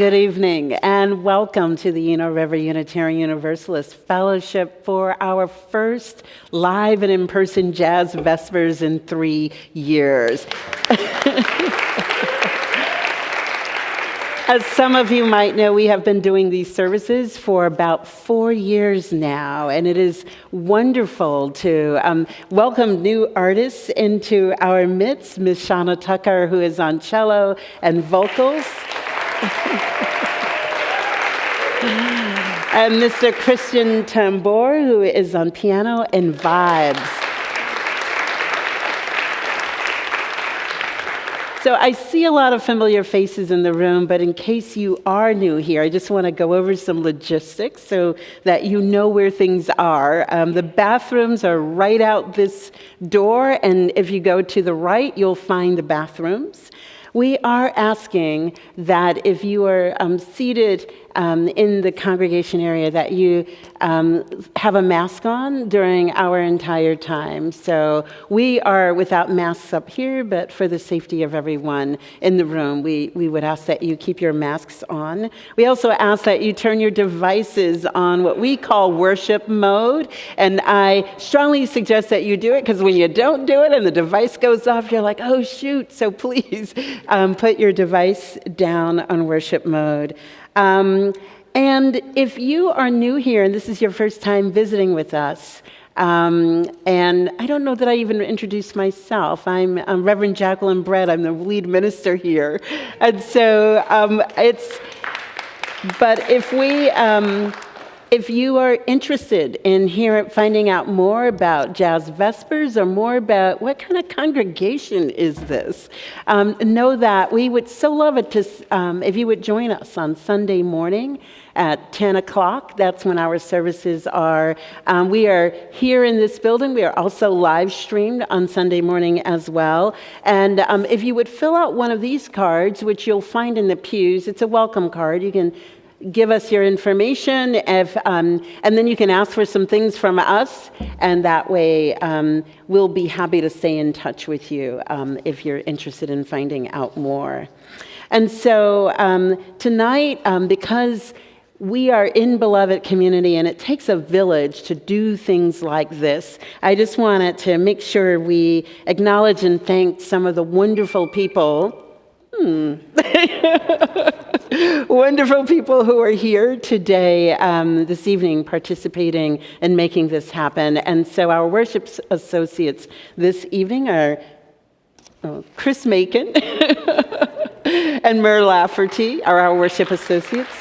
Good evening, and welcome to the River Unitarian Universalist Fellowship for our first live and in-person jazz Vespers in 3 years. As some of you might know, we have been doing these services for about 4 years now, and it is wonderful to welcome new artists into our midst. Miss Shauna Tucker, who is on cello and vocals, and Mr. Christian Tambor, who is on piano and vibes. So I see a lot of familiar faces in the room, but in case you are new here, I just want to go over some logistics so that you know where things are. The bathrooms are right out this door, and if you go to the right, you'll find the bathrooms. We are asking that if you are seated in the congregation area, that you have a mask on during our entire time. So we are without masks up here, but for the safety of everyone in the room, we would ask that you keep your masks on. We also ask that you turn your devices on what we call worship mode, and I strongly suggest that you do it, because when you don't do it and the device goes off, you're like, oh shoot, so please put your device down on worship mode. And if you are new here and this is your first time visiting with us, and I don't know that I even introduced myself. I'm Reverend Jacqueline Brett. I'm the lead minister here. And so if you are interested in finding out more about Jazz Vespers or more about what kind of congregation is this, know that we would so love it if you would join us on Sunday morning at 10 o'clock. That's when our services are. We are here in this building. We are also live streamed on Sunday morning as well. And if you would fill out one of these cards, which you'll find in the pews, it's a welcome card. You can give us your information, and then you can ask for some things from us, and that way we'll be happy to stay in touch with you if you're interested in finding out more. And so tonight, because we are in beloved community and it takes a village to do things like this, I just wanted to make sure we acknowledge and thank some of the wonderful people wonderful people who are here today, this evening, participating and making this happen. And so our worship associates this evening are Chris Macon and Mer Lafferty are our worship associates.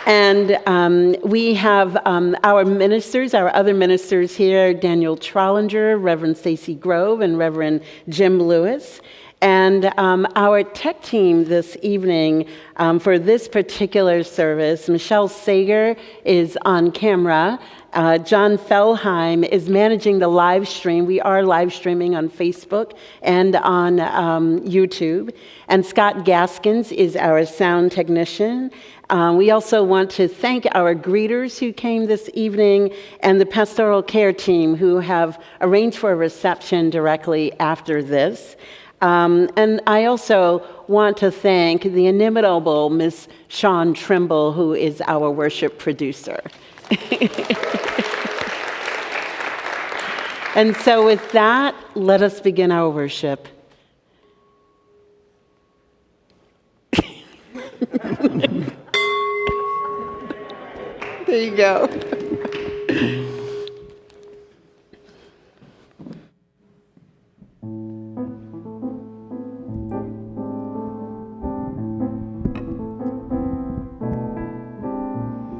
And we have our ministers, our other ministers here, Daniel Trollinger, Reverend Stacy Grove, and Reverend Jim Lewis. And our tech team this evening for this particular service, Michelle Sager is on camera. John Fellheim is managing the live stream. We are live streaming on Facebook and on YouTube. And Scott Gaskins is our sound technician. We also want to thank our greeters who came this evening and the pastoral care team who have arranged for a reception directly after this. And I also want to thank the inimitable Miss Sean Trimble, who is our worship producer. And so with that, let us begin our worship. There you go.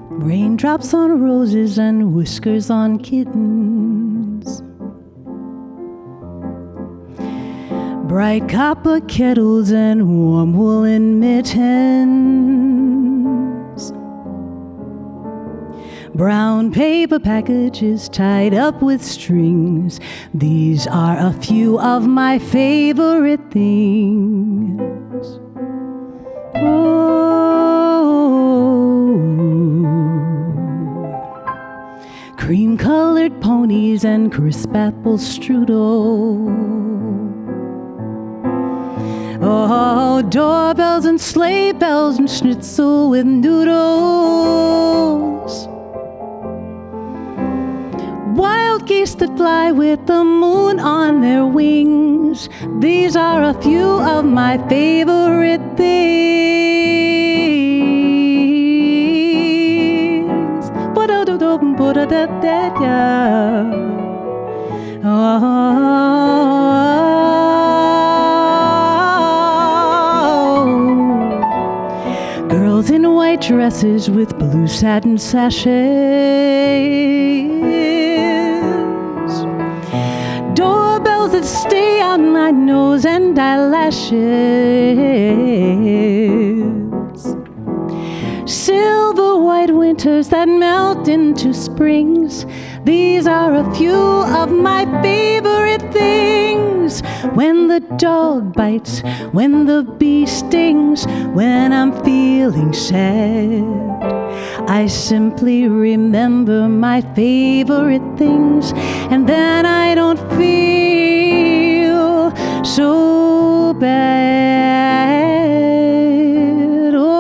Raindrops on roses and whiskers on kittens. Bright copper kettles and warm woolen mittens. Brown paper packages tied up with strings. These are a few of my favorite things. Cream-colored ponies and crisp apple strudel. Oh, doorbells and sleigh bells and schnitzel with noodles. Wild geese that fly with the moon on their wings. These are a few of my favorite things. Girls in white dresses with blue satin sashes. Doorbells that stay on my nose and eyelashes. Silver white winters that melt into springs. These are a few of my favorite things. When the dog bites, when the bee stings, when I'm feeling sad, I simply remember my favorite things, and then I don't feel so bad. Oh.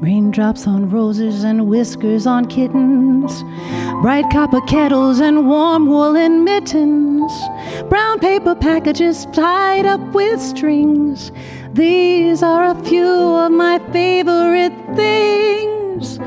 Raindrops on roses and whiskers on kittens, bright copper kettles and warm woolen mittens, brown paper packages tied up with strings. These are a few of my favorite things.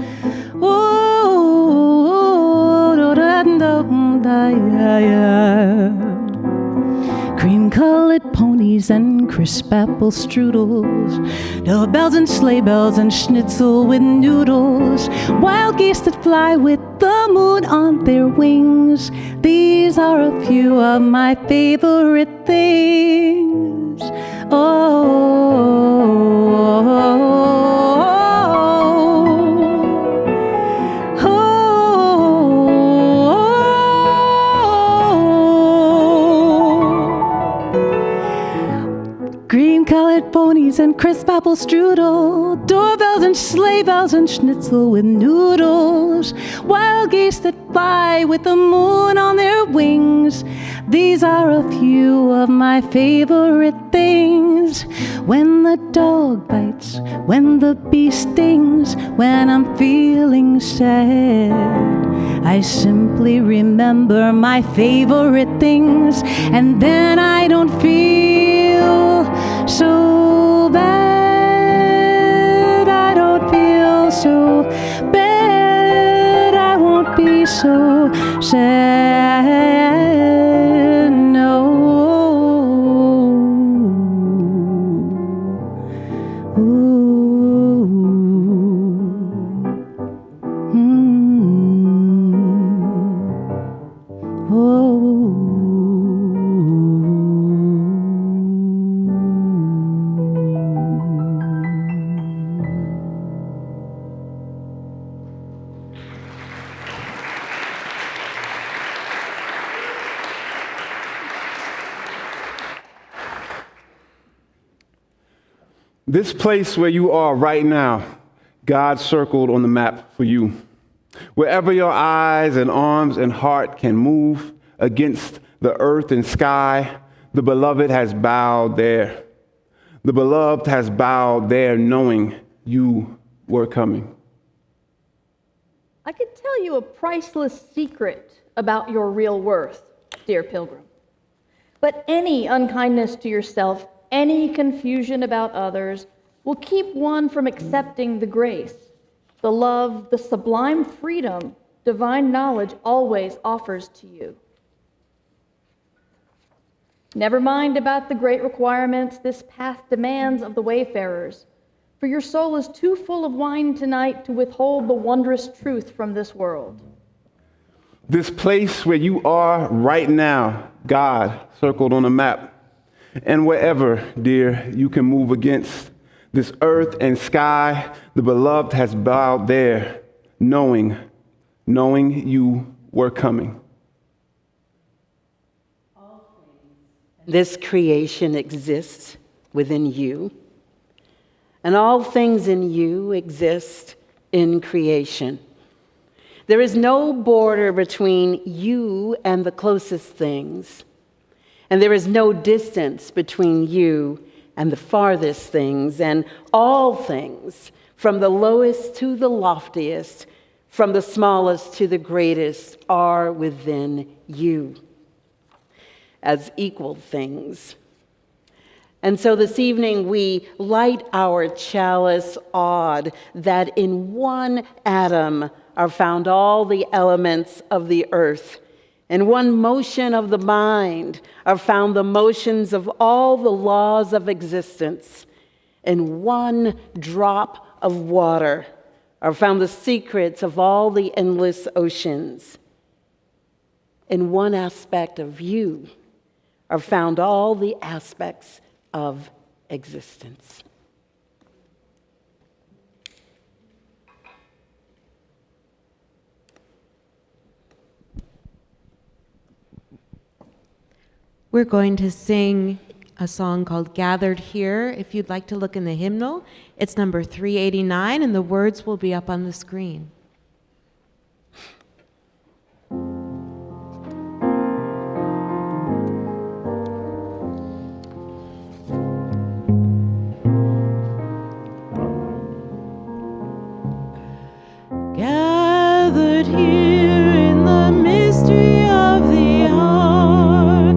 Cream-colored ponies and crisp apple strudels, doorbells and sleigh bells and schnitzel with noodles, wild geese that fly with the moon on their wings. These are a few of my favorite things. Green-colored ponies and crisp apple strudel, doorbells and sleigh bells and schnitzel with noodles, wild geese that fly with the moon on their wings. These are a few of my favorite things. When the dog bites, when the bee stings, when I'm feeling sad, I simply remember my favorite things, and then I don't feel so bad. I don't feel so bad. I won't be so sad. No. Ooh. Oh. This place where you are right now, God circled on the map for you. Wherever your eyes and arms and heart can move against the earth and sky, the beloved has bowed there. The beloved has bowed there knowing you were coming. I could tell you a priceless secret about your real worth, dear pilgrim. But any unkindness to yourself, any confusion about others, will keep one from accepting the grace, the love, the sublime freedom divine knowledge always offers to you. Never mind about the great requirements this path demands of the wayfarers, for your soul is too full of wine tonight to withhold the wondrous truth from this world. This place where you are right now, God circled on a map. And wherever, dear, you can move against this earth and sky, the beloved has bowed there, knowing you were coming. This creation exists within you, and all things in you exist in creation. There is no border between you and the closest things, and there is no distance between you and the farthest things, and all things, from the lowest to the loftiest, from the smallest to the greatest, are within you as equal things. And so this evening we light our chalice awed that in one atom are found all the elements of the earth. In one motion of the mind are found the motions of all the laws of existence. In one drop of water are found the secrets of all the endless oceans. In one aspect of you are found all the aspects of existence. We're going to sing a song called Gathered Here. If you'd like to look in the hymnal, it's number 389, and the words will be up on the screen. Gathered here in the mystery of the hour,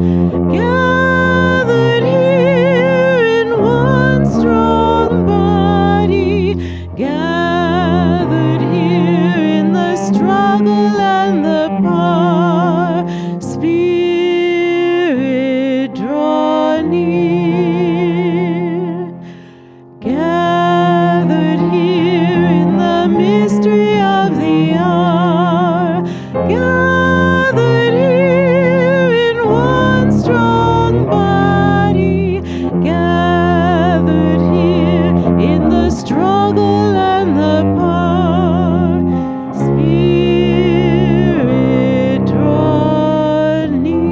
gathered here in one strong body, gathered here in the struggle and the power, Spirit, draw near. Gathered here in the mystery of the hour, gathered here in one strong body, gathered here in the struggle and the power, Spirit, draw near.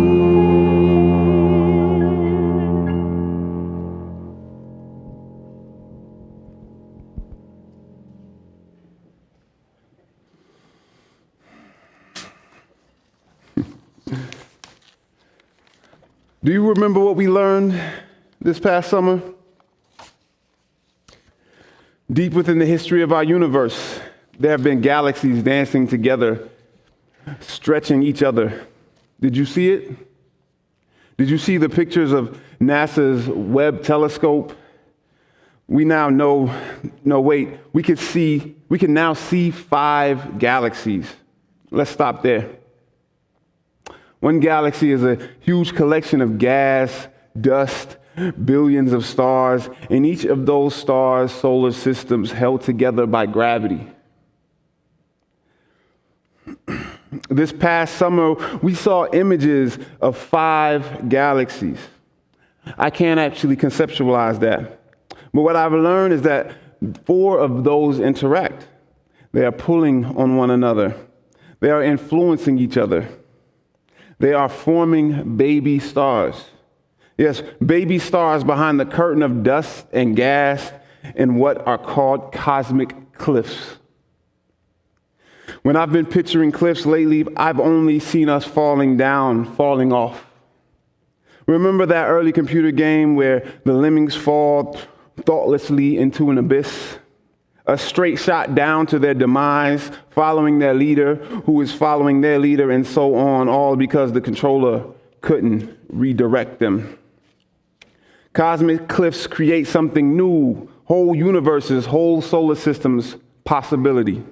Do you remember what we learned this past summer? Deep within the history of our universe, there have been galaxies dancing together, stretching each other. Did you see it? Did you see the pictures of NASA's Webb telescope? We now know, we can now see 5 galaxies. Let's stop there. One galaxy is a huge collection of gas, dust, billions of stars, and each of those stars' solar systems held together by gravity. This past summer, we saw images of 5 galaxies. I can't actually conceptualize that. But what I've learned is that 4 of those interact. They are pulling on one another. They are influencing each other. They are forming baby stars. Yes, baby stars behind the curtain of dust and gas in what are called cosmic cliffs. When I've been picturing cliffs lately, I've only seen us falling down, falling off. Remember that early computer game where the lemmings fall thoughtlessly into an abyss? A straight shot down to their demise, following their leader, who is following their leader, and so on, all because the controller couldn't redirect them. Cosmic cliffs create something new, whole universes, whole solar systems, possibility.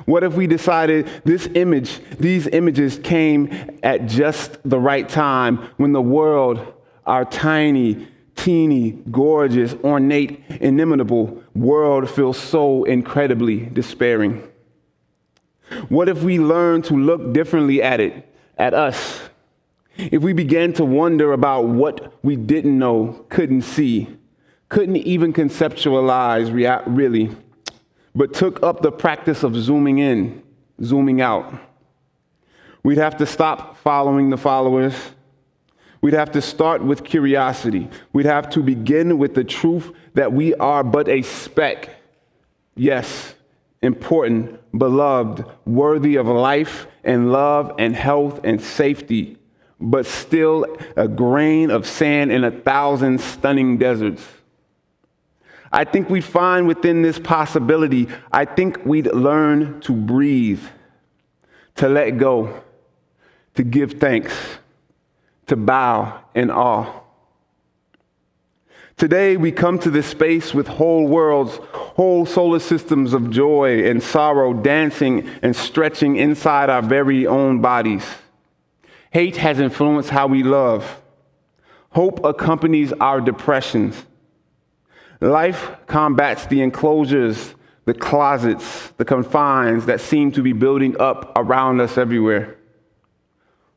What if we decided these images came at just the right time when the world, our tiny, teeny, gorgeous, ornate, inimitable world feels so incredibly despairing? What if we learned to look differently at it, at us? If we began to wonder about what we didn't know, couldn't see, couldn't even conceptualize really, but took up the practice of zooming in, zooming out. We'd have to stop following the followers. We'd have to start with curiosity. We'd have to begin with the truth that we are but a speck. Yes, important, beloved, worthy of life and love and health and safety, but still a grain of sand in 1,000 stunning deserts. I think we'd find within this possibility, I think we'd learn to breathe, to let go, to give thanks, to bow in awe. Today, we come to this space with whole worlds, whole solar systems of joy and sorrow dancing and stretching inside our very own bodies. Hate has influenced how we love. Hope accompanies our depressions. Life combats the enclosures, the closets, the confines that seem to be building up around us everywhere.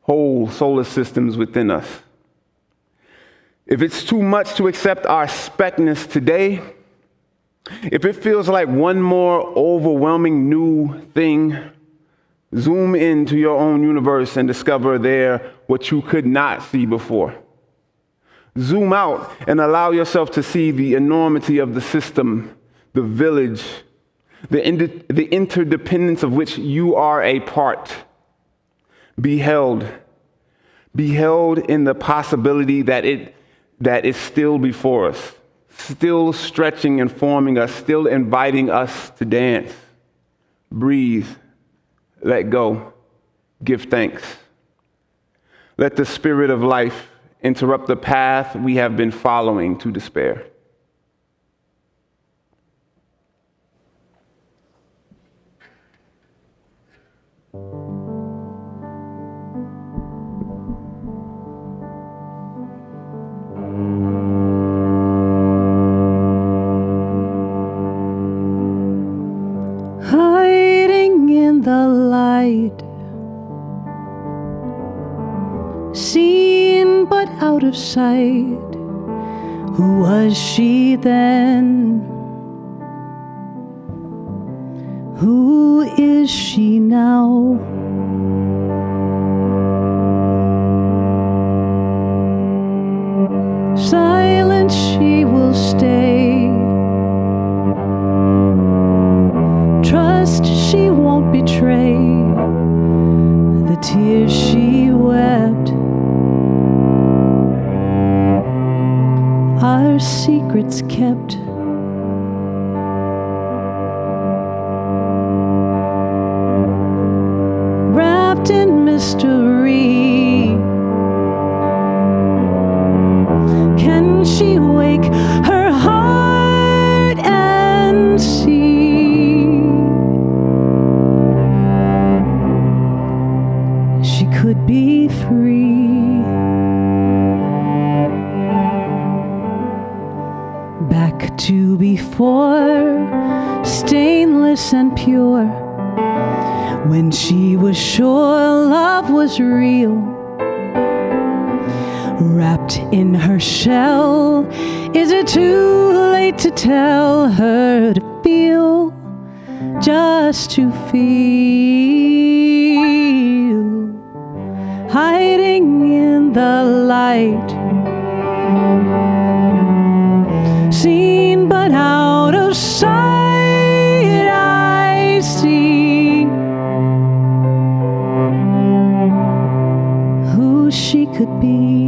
Whole solar systems within us. If it's too much to accept our speckness today, if it feels like one more overwhelming new thing, zoom into your own universe and discover there what you could not see before. Zoom out and allow yourself to see the enormity of the system, the village, the interdependence of which you are a part. Be held in the possibility that is still before us, still stretching and forming us, still inviting us to dance. Breathe, let go, give thanks. Let the spirit of life interrupt the path we have been following to despair. Hiding in the light, seen but out of sight. Who was she then? Who is she now? Silent she will stay. Trust she won't betray the tears she wept. Our secrets kept. Wrapped in mystery, can she wake her heart and see? She could be free. Back to before, stainless and pure, when she was sure love was real. Wrapped in her shell, is it too late to tell her to feel, just to feel? Hiding in the light, seen but out of sight I see who she could be.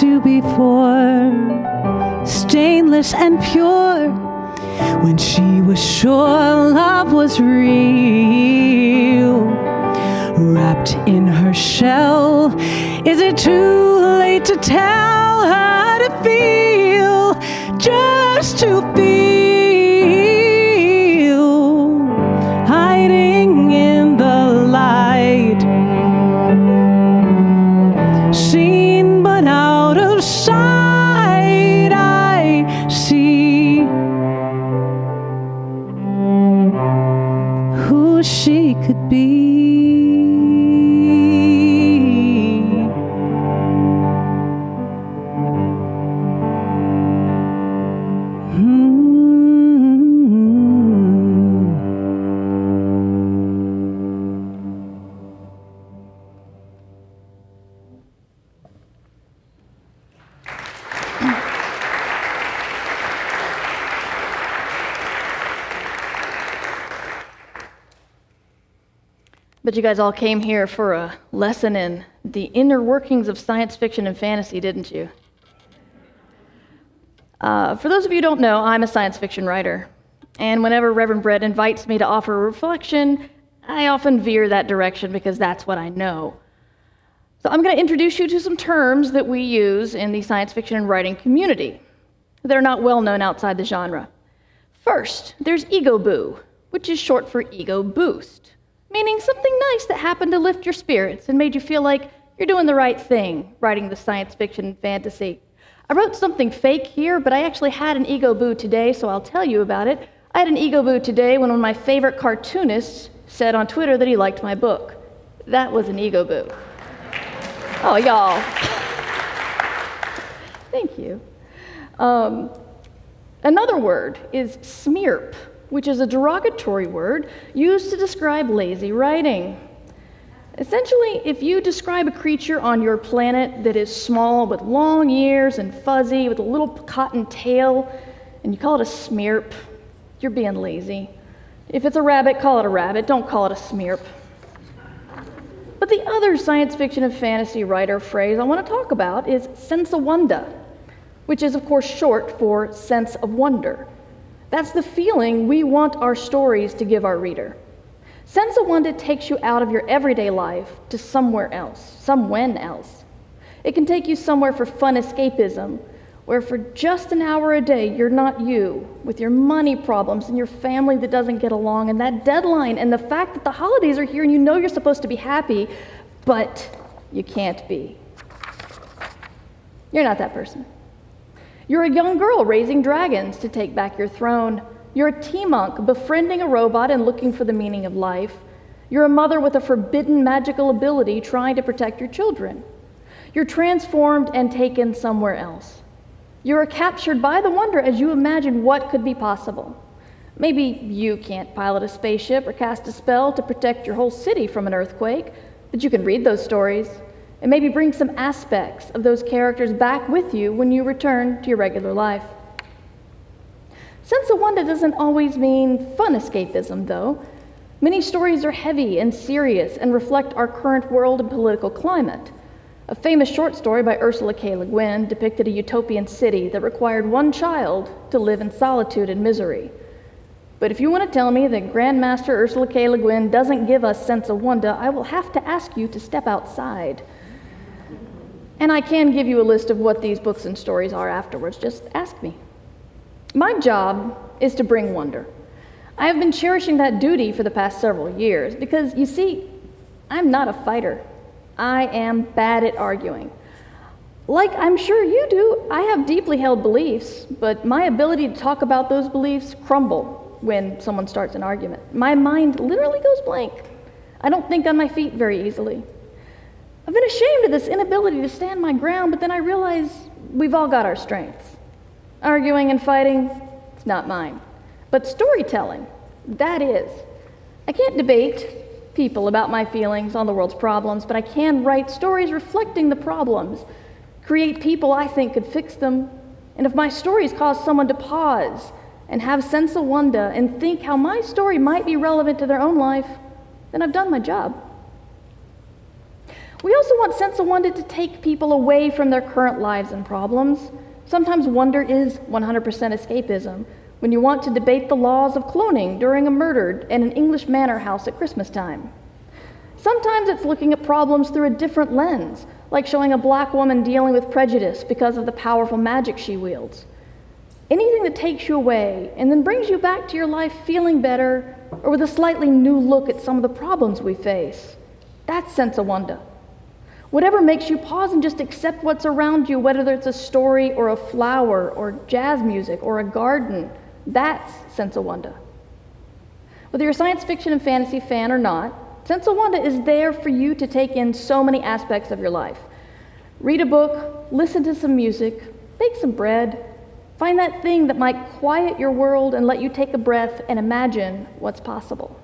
To before, stainless and pure, when she was sure love was real. Wrapped in her shell, is it too late to tell her to feel, just to feel, hiding in the light, seen but out of sight I see who she could be. But you guys all came here for a lesson in the inner workings of science fiction and fantasy, didn't you? For those of you who don't know, I'm a science fiction writer. And whenever Reverend Brett invites me to offer a reflection, I often veer that direction because that's what I know. So I'm going to introduce you to some terms that we use in the science fiction and writing community. They're not well known outside the genre. First, there's ego boo, which is short for ego boost, meaning something nice that happened to lift your spirits and made you feel like you're doing the right thing writing the science fiction and fantasy. I wrote something fake here, but I actually had an ego boo today, so I'll tell you about it. I had an ego boo today when one of my favorite cartoonists said on Twitter that he liked my book. That was an ego boo. Oh, y'all. Thank you. Another word is smearp, which is a derogatory word used to describe lazy writing. Essentially, if you describe a creature on your planet that is small with long ears and fuzzy with a little cotton tail, and you call it a smearp, you're being lazy. If it's a rabbit, call it a rabbit. Don't call it a smearp. But the other science fiction and fantasy writer phrase I want to talk about is senza wonder, which is, of course, short for sense of wonder. That's the feeling we want our stories to give our reader. Sense of wonder takes you out of your everyday life to somewhere else, somewhen else. It can take you somewhere for fun escapism, where for just an hour a day, you're not you, with your money problems and your family that doesn't get along, and that deadline, and the fact that the holidays are here and you know you're supposed to be happy, but you can't be. You're not that person. You're a young girl raising dragons to take back your throne. You're a tea monk befriending a robot and looking for the meaning of life. You're a mother with a forbidden magical ability trying to protect your children. You're transformed and taken somewhere else. You are captured by the wonder as you imagine what could be possible. Maybe you can't pilot a spaceship or cast a spell to protect your whole city from an earthquake, but you can read those stories and maybe bring some aspects of those characters back with you when you return to your regular life. Sense of wonder doesn't always mean fun escapism, though. Many stories are heavy and serious and reflect our current world and political climate. A famous short story by Ursula K. Le Guin depicted a utopian city that required one child to live in solitude and misery. But if you want to tell me that Grandmaster Ursula K. Le Guin doesn't give us sense of wonder, I will have to ask you to step outside. And I can give you a list of what these books and stories are afterwards. Just ask me. My job is to bring wonder. I have been cherishing that duty for the past several years because, you see, I'm not a fighter. I am bad at arguing. Like I'm sure you do, I have deeply held beliefs, but my ability to talk about those beliefs crumble when someone starts an argument. My mind literally goes blank. I don't think on my feet very easily. I've been ashamed of this inability to stand my ground, but then I realize we've all got our strengths. Arguing and fighting, it's not mine. But storytelling, that is. I can't debate people about my feelings on the world's problems, but I can write stories reflecting the problems, create people I think could fix them, and if my stories cause someone to pause and have sense of wonder and think how my story might be relevant to their own life, then I've done my job. We also want sense of wonder to take people away from their current lives and problems. Sometimes wonder is 100% escapism, when you want to debate the laws of cloning during a murder in an English manor house at Christmas time. Sometimes it's looking at problems through a different lens, like showing a black woman dealing with prejudice because of the powerful magic she wields. Anything that takes you away and then brings you back to your life feeling better or with a slightly new look at some of the problems we face, that's sense of wonder. Whatever makes you pause and just accept what's around you, whether it's a story or a flower or jazz music or a garden, that's sense of wonder. Whether you're a science fiction and fantasy fan or not, sense of wonder is there for you to take in so many aspects of your life. Read a book, listen to some music, bake some bread, find that thing that might quiet your world and let you take a breath and imagine what's possible.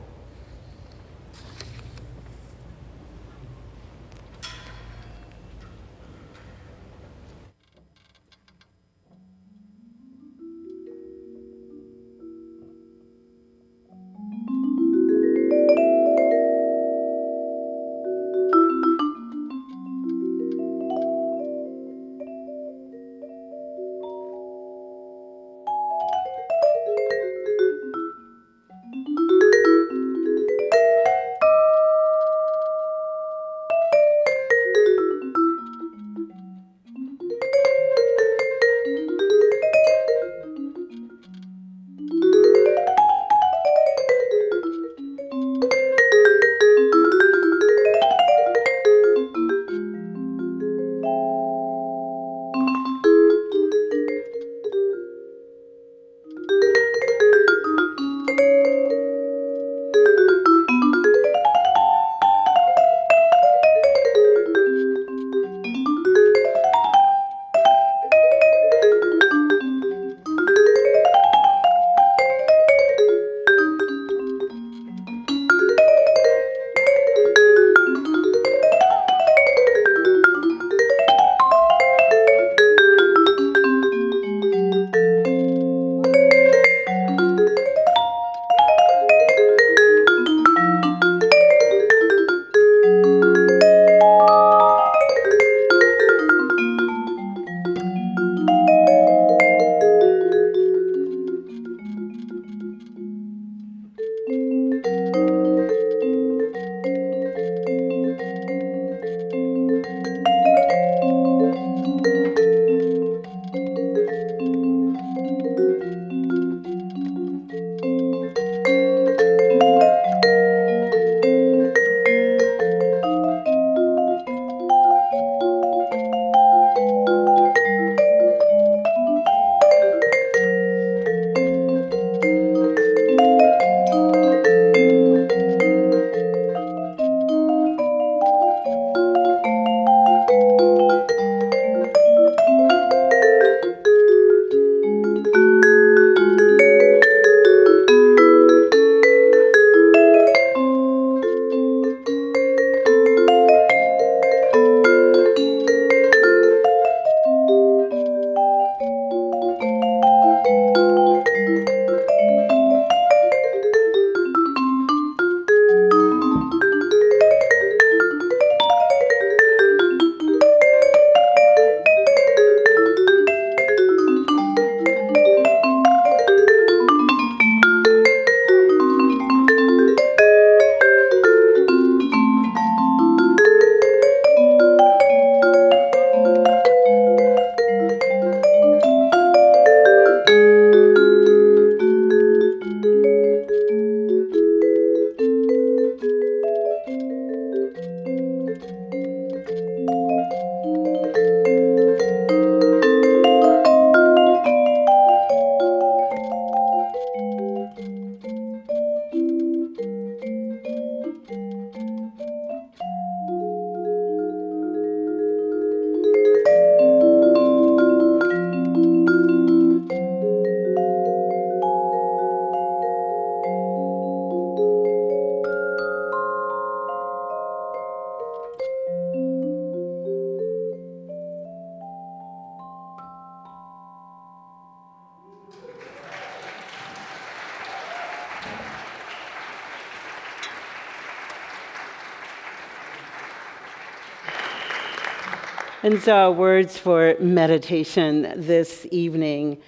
And so our words for meditation this evening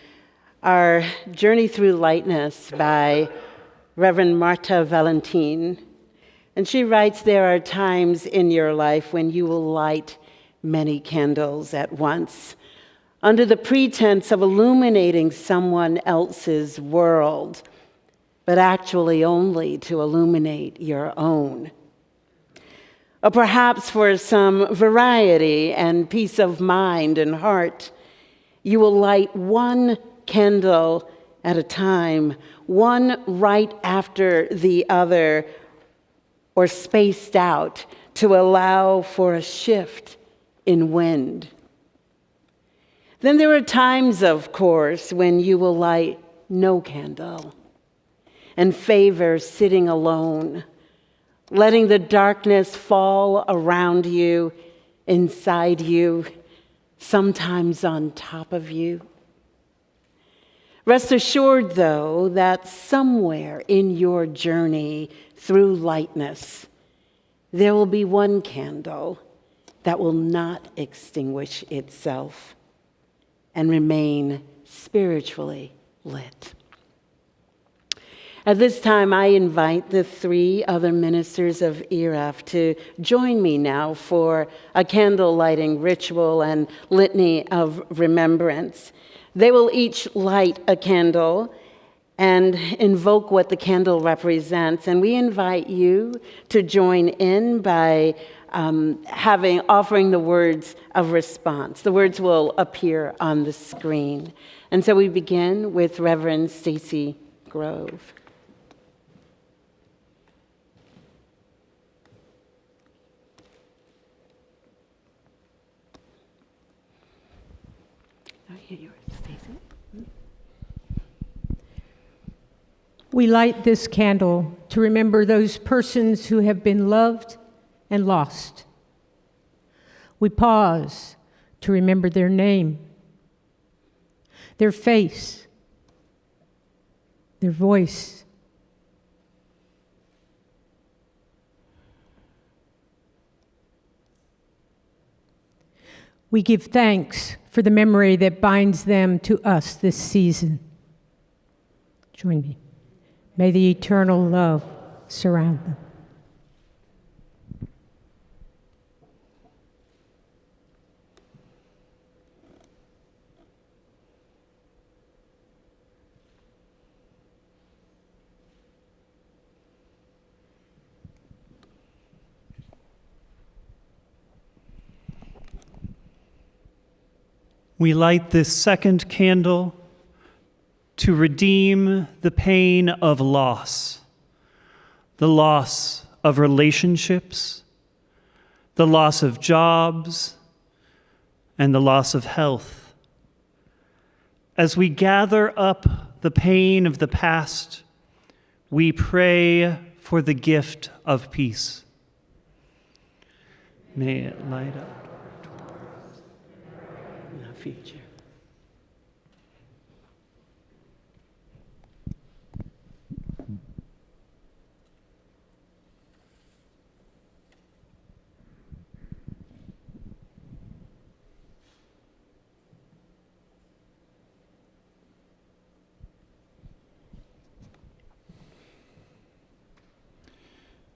are Journey Through Lightness by Reverend Marta Valentin. And she writes, there are times in your life when you will light many candles at once, under the pretense of illuminating someone else's world, but actually only to illuminate your own. Or perhaps for some variety and peace of mind and heart, you will light one candle at a time, one right after the other, or spaced out to allow for a shift in wind. Then there are times, of course, when you will light no candle and favor sitting alone, letting the darkness fall around you, inside you, sometimes on top of you. Rest assured, though, that somewhere in your journey through lightness, there will be one candle that will not extinguish itself and remain spiritually lit. At this time, I invite the three other ministers of ERF to join me now for a candle lighting ritual and litany of remembrance. They will each light a candle and invoke what the candle represents. And we invite you to join in by offering the words of response. The words will appear on the screen. And so we begin with Reverend Stacy Grove. We light this candle to remember those persons who have been loved and lost. We pause to remember their name, their face, their voice. We give thanks for the memory that binds them to us this season. Join me. May the eternal love surround them. We light this second candle to redeem the pain of loss, the loss of relationships, the loss of jobs, and the loss of health. As we gather up the pain of the past, we pray for the gift of peace. May it light up the future.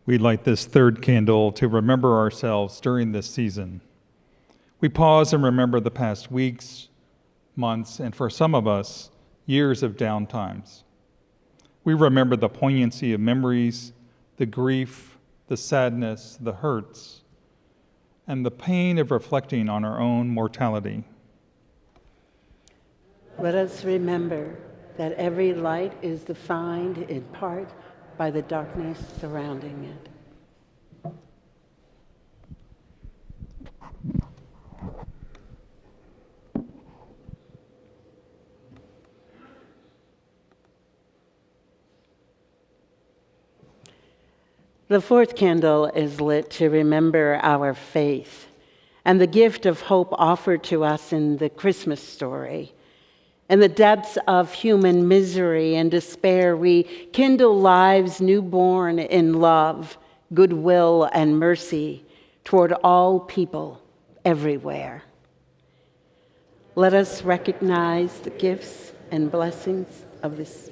We light this third candle to remember ourselves during this season. We pause and remember the past weeks, months, and for some of us, years of downtimes. We remember the poignancy of memories, the grief, the sadness, the hurts, and the pain of reflecting on our own mortality. Let us remember that every light is defined in part by the darkness surrounding it. The fourth candle is lit to remember our faith and the gift of hope offered to us in the Christmas story. In the depths of human misery and despair, we kindle lives newborn in love, goodwill, and mercy toward all people everywhere. Let us recognize the gifts and blessings of this.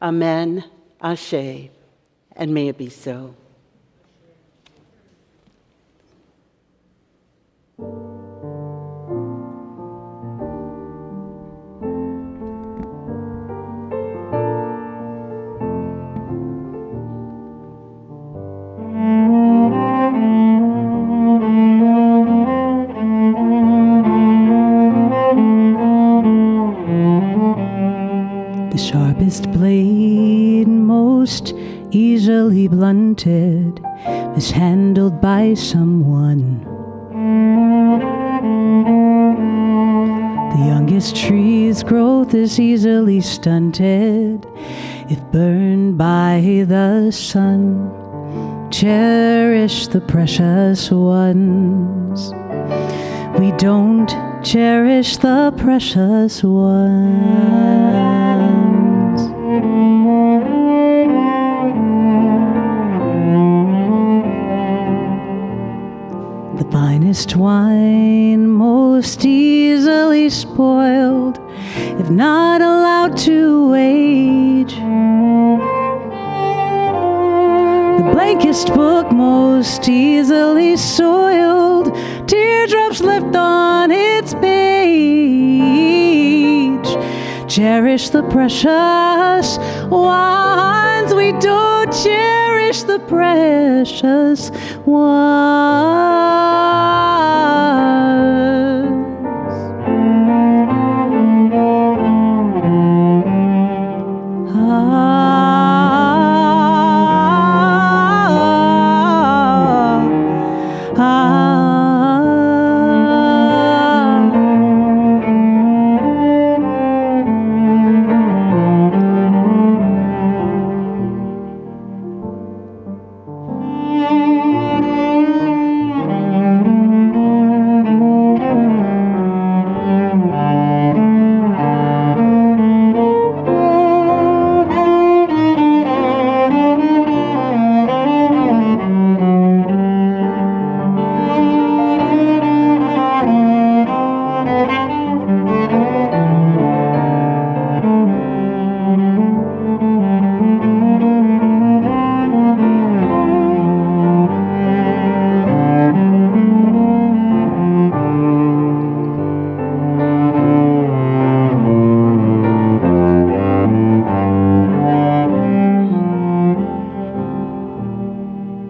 Amen, Ashe, and may it be so. The sharpest blade, most easily blunted, mishandled by someone. The youngest tree's growth is easily stunted if burned by the sun. Cherish the precious ones. We don't cherish the precious ones. The finest wine, most easily spoiled, if not allowed to age. The blankest book, most easily soiled, teardrops left on its page. Cherish the precious ones. We don't cherish the precious ones.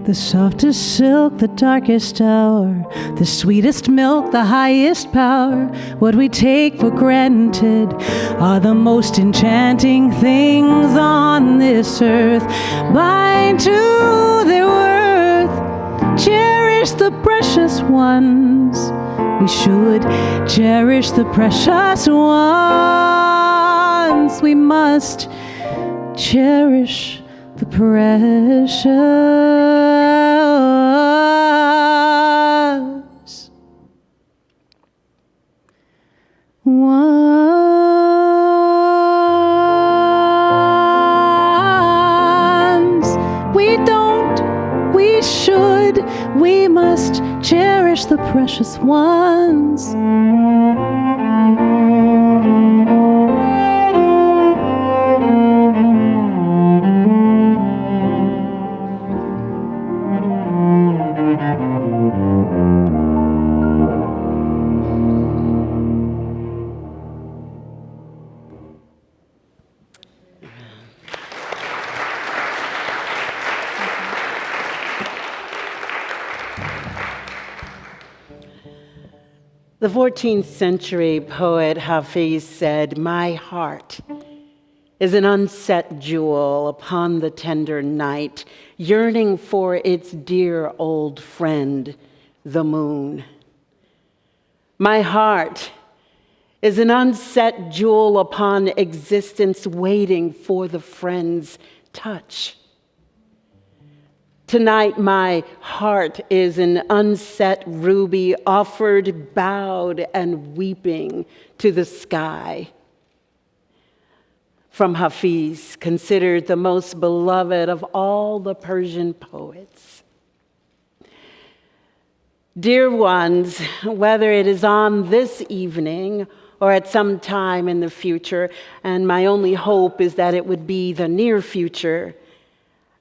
The softest silk, the darkest hour, the sweetest milk, the highest power. What we take for granted are the most enchanting things on this earth. Blind to their worth, cherish the precious ones. We should cherish the precious ones. We must cherish the precious ones. We don't, we should, we must cherish the precious ones. The 14th century poet Hafiz said, "My heart is an unset jewel upon the tender night, yearning for its dear old friend, the moon. My heart is an unset jewel upon existence, waiting for the friend's touch. Tonight, my heart is an unset ruby, offered, bowed, and weeping to the sky. from Hafiz, considered the most beloved of all the Persian poets. Dear ones, whether it is on this evening or at some time in the future, and my only hope is that it would be the near future,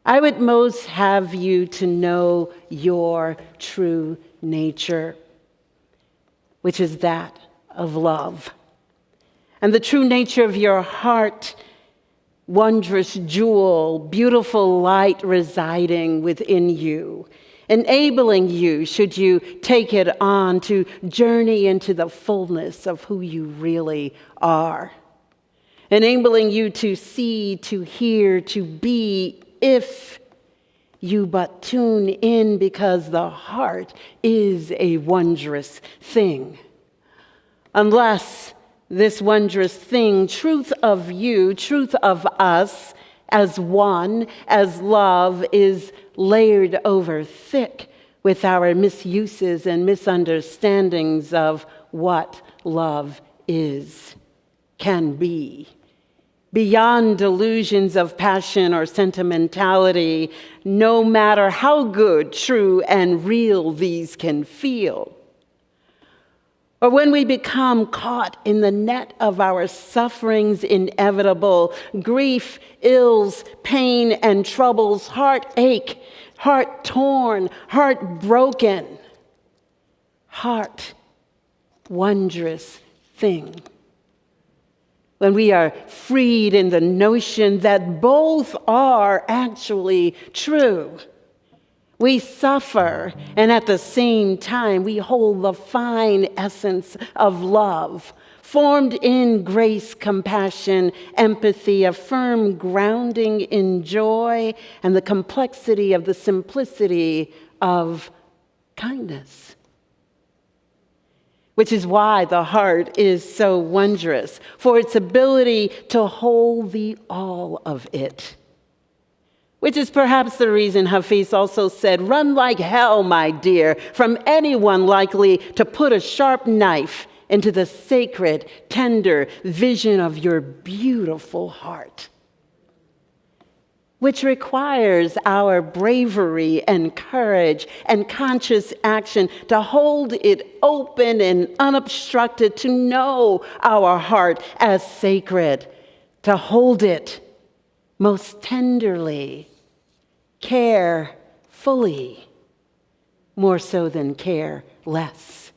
I would most have you to know your true nature, which is that of love. And the true nature of your heart, wondrous jewel, beautiful light residing within you, enabling you, should you take it on, to journey into the fullness of who you really are. Enabling you to see, to hear, to be, if you but tune in, because the heart is a wondrous thing. Unless this wondrous thing, truth of you, truth of us, as one, as love, is layered over thick with our misuses and misunderstandings of what love is, can be. Beyond delusions of passion or sentimentality, no matter how good, true, and real these can feel. Or when we become caught in the net of our sufferings inevitable, grief, ills, pain, and troubles, heartache, heart torn, heart broken, heart wondrous thing. When we are freed in the notion that both are actually true. We suffer, and at the same time, we hold the fine essence of love, formed in grace, compassion, empathy, a firm grounding in joy, and the complexity of the simplicity of kindness. Which is why the heart is so wondrous, for its ability to hold the all of it. Which is perhaps the reason Hafiz also said, "Run like hell, my dear, from anyone likely to put a sharp knife into the sacred, tender vision of your beautiful heart." Which requires our bravery and courage and conscious action to hold it open and unobstructed, to know our heart as sacred, to hold it most tenderly, care fully, more so than care less.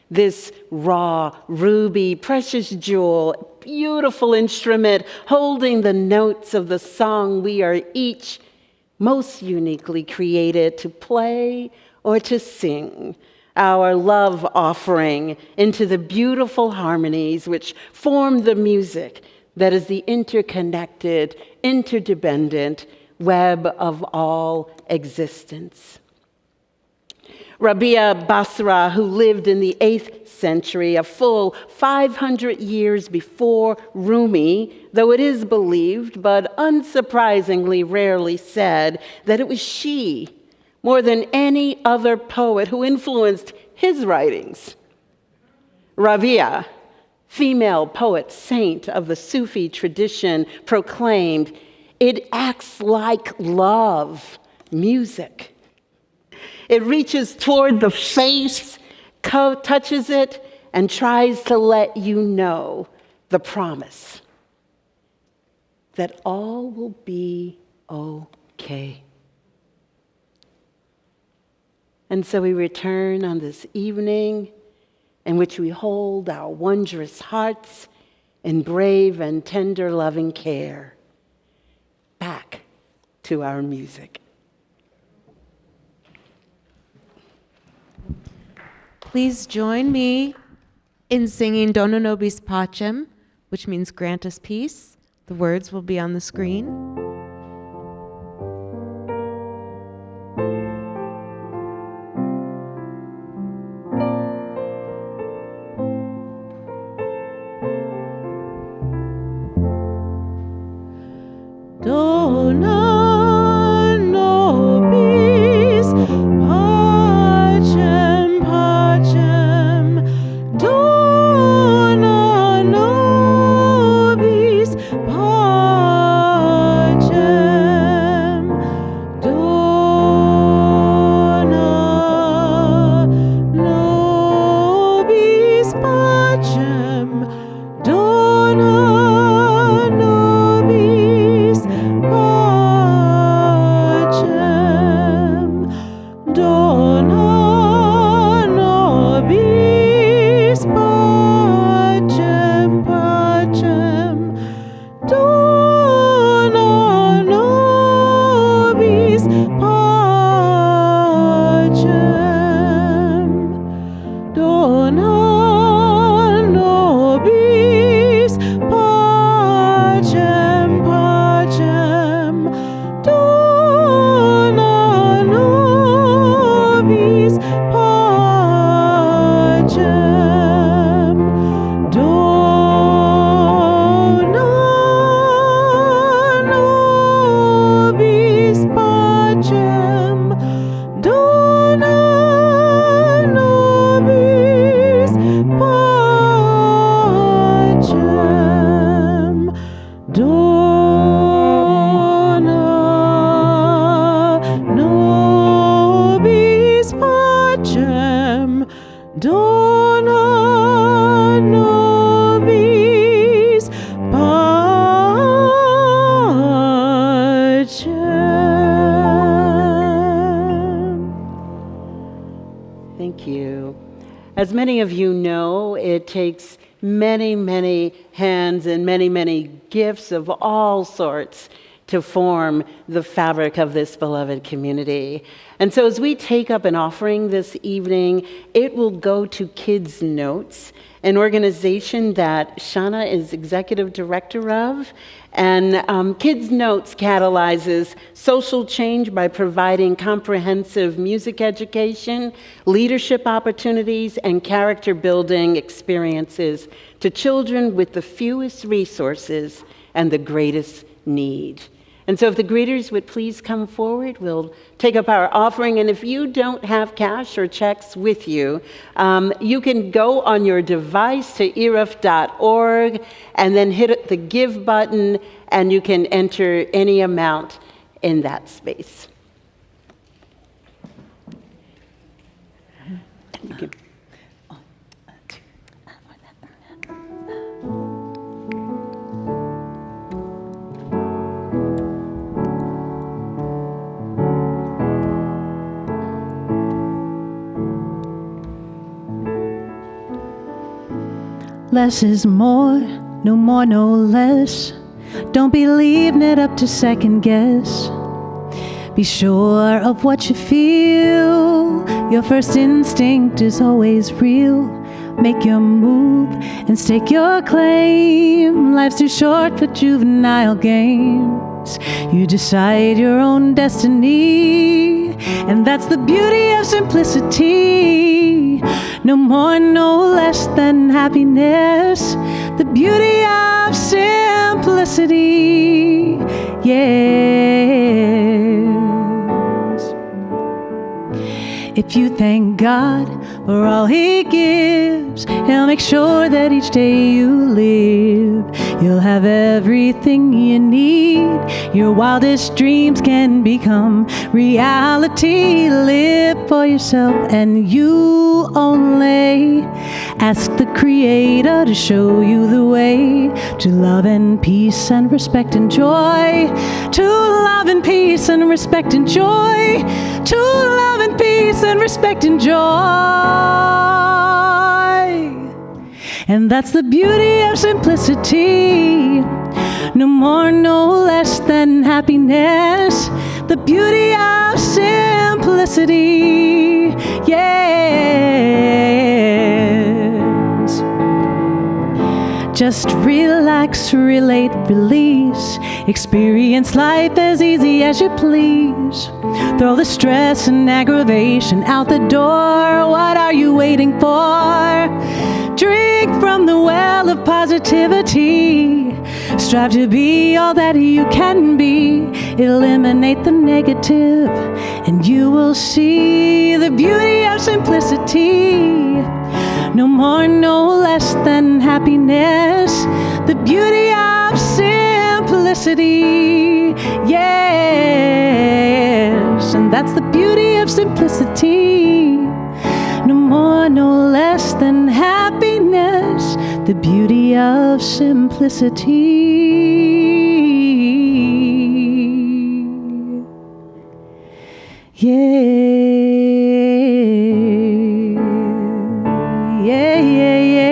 This raw, ruby, precious jewel, beautiful instrument holding the notes of the song we are each most uniquely created to play or to sing, our love offering into the beautiful harmonies which form the music that is the interconnected, interdependent web of all existence. Rabia Basra, who lived in the 8th century, a full 500 years before Rumi, though it is believed, but unsurprisingly rarely said, that it was she, more than any other poet, who influenced his writings. Rabia, female poet saint of the Sufi tradition, proclaimed, "It acts like love, music. It reaches toward the face, touches it, and tries to let you know the promise that all will be okay." And so we return on this evening in which we hold our wondrous hearts in brave and tender loving care back to our music. Please join me in singing Dona Nobis Pacem, which means grant us peace. The words will be on the screen. Dona nobis pacem, pacem. Dona nobis pacem. many of you know, it takes many, many hands and many, many gifts of all sorts to form the fabric of this beloved community. And so as we take up an offering this evening, it will go to Kids Notes, an organization that Shana is executive director of. And Kids Notes catalyzes social change by providing comprehensive music education, leadership opportunities, and character building experiences to children with the fewest resources and the greatest need. And so if the greeters would please come forward, we'll take up our offering. And if you don't have cash or checks with you, you can go on your device to erf.org and then hit the give button, and you can enter any amount in that space. Thank you. Less is more, no more, no less. Don't be leaving it up to second guess. Be sure of what you feel. Your first instinct is always real. Make your move and stake your claim. Life's too short for juvenile games. You decide your own destiny, and that's the beauty of simplicity. No more, no less than happiness. The beauty of simplicity. Yes. If you thank God for all He gives, He'll make sure that each day you live, you'll have everything you need. Your wildest dreams can become reality. Live for yourself and you only. Ask the Creator to show you the way to love and peace and respect and joy. To love and peace and respect and joy. To love and peace and respect and joy. And that's the beauty of simplicity. No more, no less than happiness. The beauty of simplicity. Yes. Just relax, relate, release. Experience life as easy as you please. Throw the stress and aggravation out the door. What are you waiting for? Drink from the well of positivity. Strive to be all that you can be. Eliminate the negative, and you will see the beauty of simplicity. No more, no less than happiness. The beauty of simplicity. Yes, and that's the beauty of simplicity. No more, no less than happiness. The beauty of simplicity. Yeah, yeah, yeah, yes.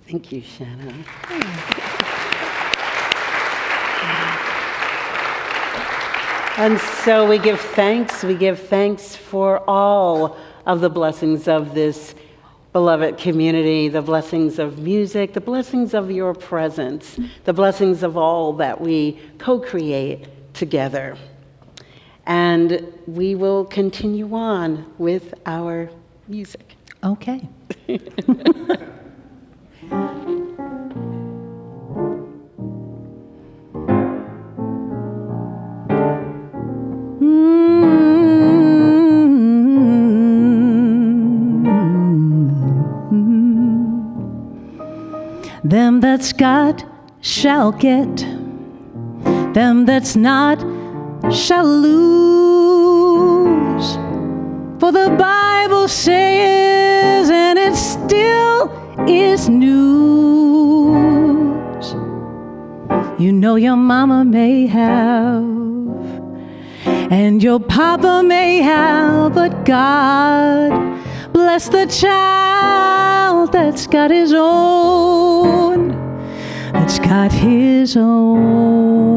Thank you, Shanna. And so we give thanks for all of the blessings of this beloved community, the blessings of music, the blessings of your presence, the blessings of all that we co-create together. And we will continue on with our music. Okay. Them that's got shall get, them that's not shall lose. For the Bible says, and it still is news. You know your mama may have, and your papa may have, but God bless the child that's got his own, that's got his own.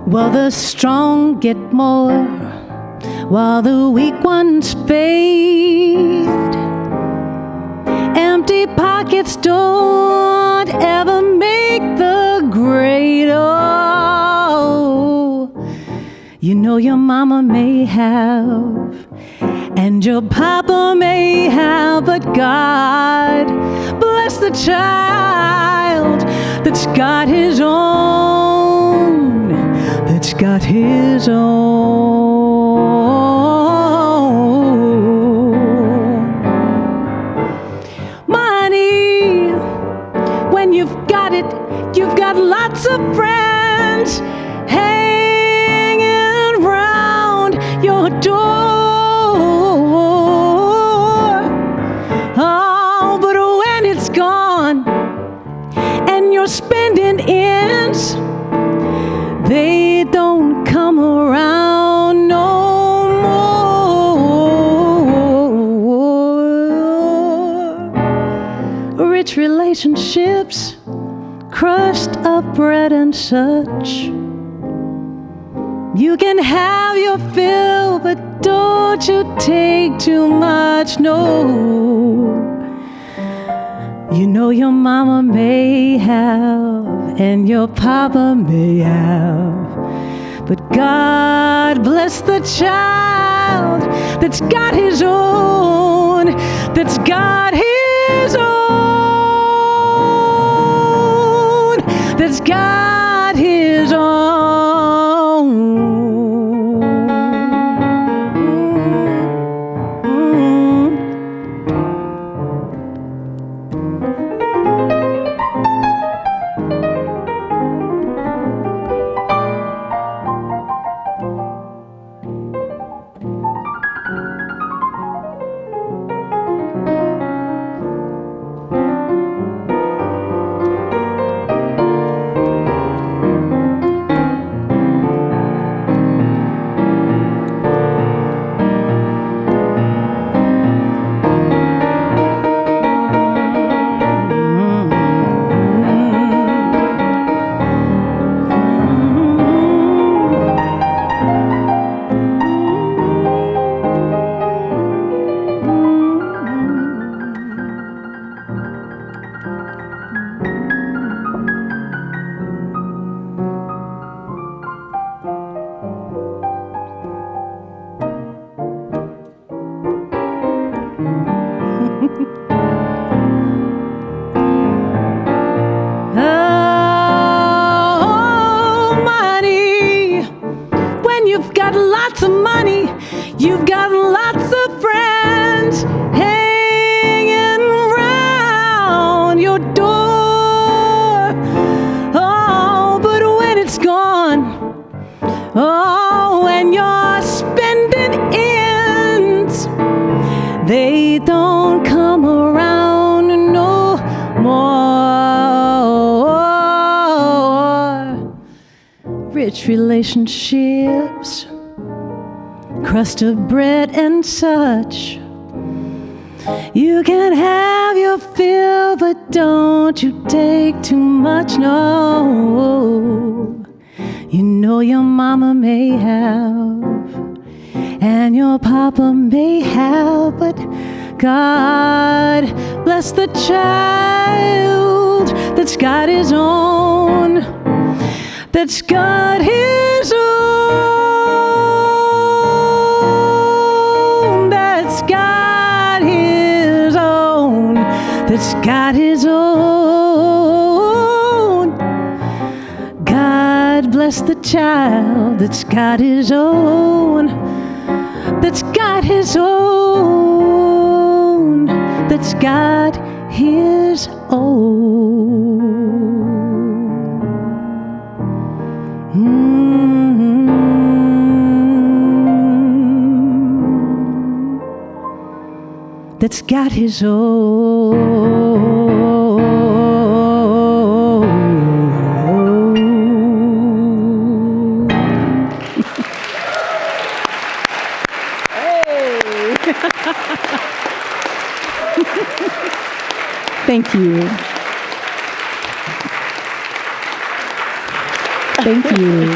Well, the strong get more, while the weak ones fade. Empty pockets don't ever make the grade. Oh, you know your mama may have, and your papa may have, but God bless the child that's got his own, that's got his own. Money, when you've got it, you've got lots of friends hanging round your door. Oh, but when it's gone and you're spending ends, they don't come around no more. Rich relationships, crushed up bread and such. You can have your fill, but don't you take too much, no. You know your mama may have, and your papa may have, but God bless the child that's got his own, that's got his own, that's got his own. You've got lots of friends hanging around your door. Oh, but when it's gone, oh, when you're spending ends, they don't come around no more. Rich relationships, crust of bread and such. You can have your fill, but don't you take too much, no. You know your mama may have, and your papa may have, but God bless the child that's got his own, that's got his own, that's got his own, that's got his own. God bless the child that's got his own, that's got his own, that's got his own. that's got his own. Thank you. Thank you.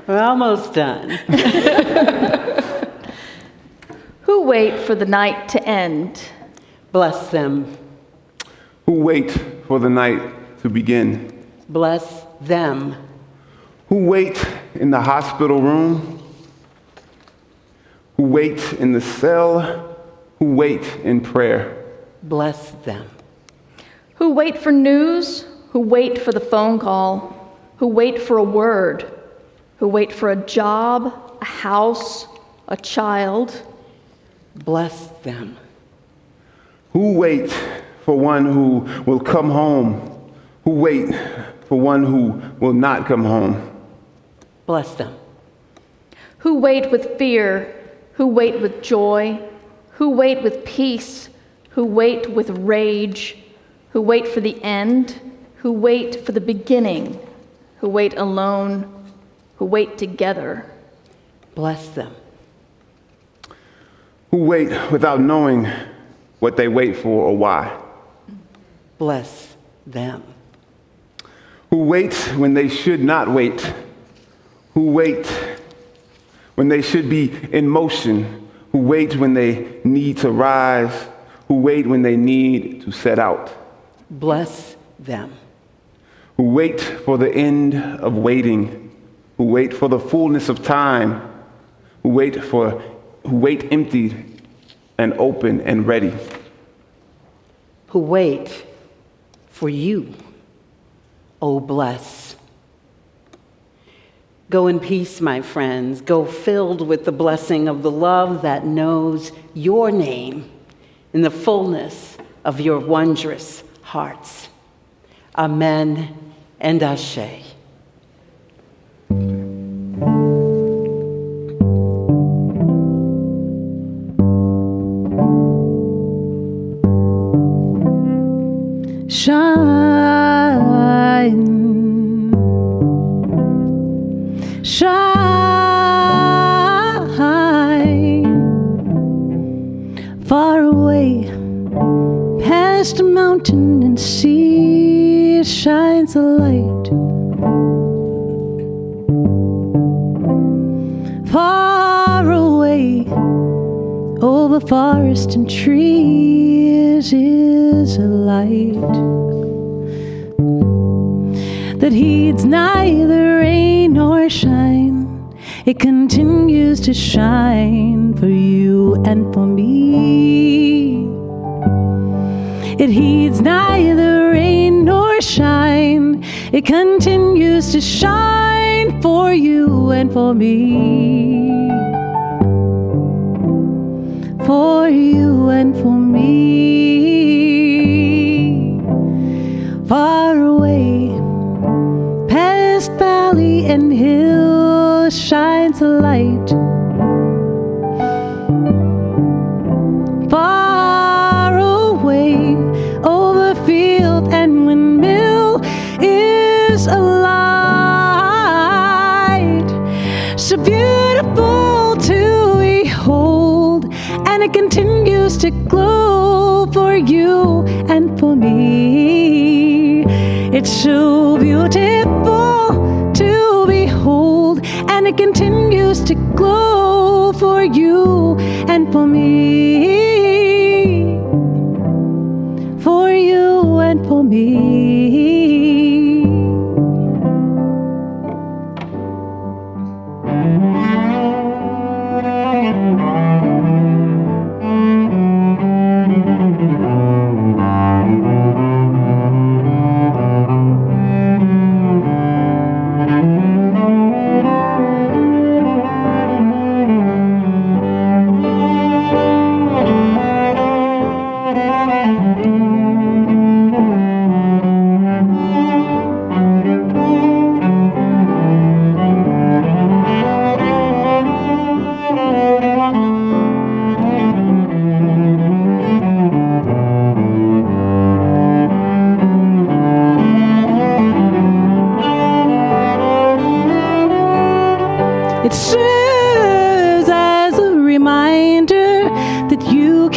We're almost done. Who wait for the night to end? Bless them. Who wait for the night to begin? Bless them. Who wait in the hospital room? Who wait in the cell? Who wait in prayer? Bless them. Who wait for news? Who wait for the phone call? Who wait for a word? Who wait for a job, a house, a child? Bless them. Who wait for one who will come home? Who wait for one who will not come home? Bless them. Who wait with fear? Who wait with joy? Who wait with peace? Who wait with rage? Who wait for the end? Who wait for the beginning? Who wait alone? Who wait together? Bless them. Who wait without knowing what they wait for or why? Bless them. Who wait when they should not wait? Who wait when they should be in motion? Who wait when they need to rise? Who wait when they need to set out? Bless them. Who wait for the end of waiting? Who wait for the fullness of time? Who wait empty and open and ready? Who wait for you. Oh, bless. Go in peace, my friends. Go filled with the blessing of the love that knows your name in the fullness of your wondrous hearts. Amen and Ashe. Shine, shine, far away, past mountain and sea, shines a light. Far away, over forest and trees, is a light that heeds neither rain nor shine. It continues to shine for you and for me. It heeds neither rain nor shine. It continues to shine for you and for me. For you and for me. Far away, past valley and hill, shines a light. Far away, over field and windmill, is a light. So beautiful to behold, and it continues to glow for you and for me. It's so beautiful to behold, and it continues to glow for you and for me. For you and for me.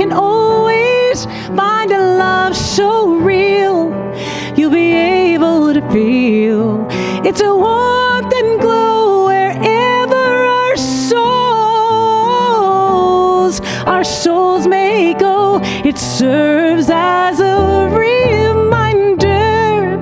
can always find a love so real. You'll be able to feel it's a warmth and glow wherever our souls may go. It serves as a reminder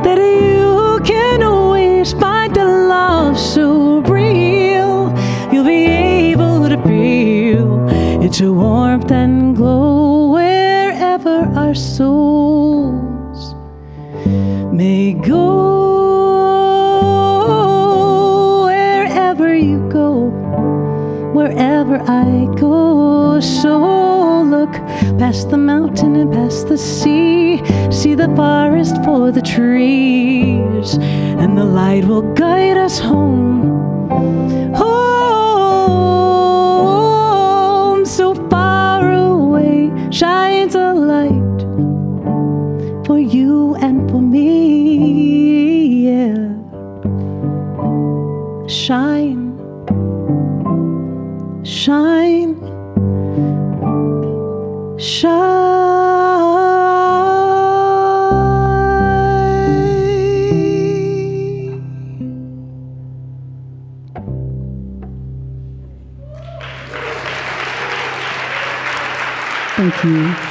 that you can always find a love so real. You'll be able to feel it's a warmth and glow wherever our souls may go. Wherever you go, wherever I go. So look past the mountain and past the sea, see the forest for the trees, and the light will guide us home. Home, so far away, shines a light for you and for me, yeah. Shine. Shine, shine. Thank you.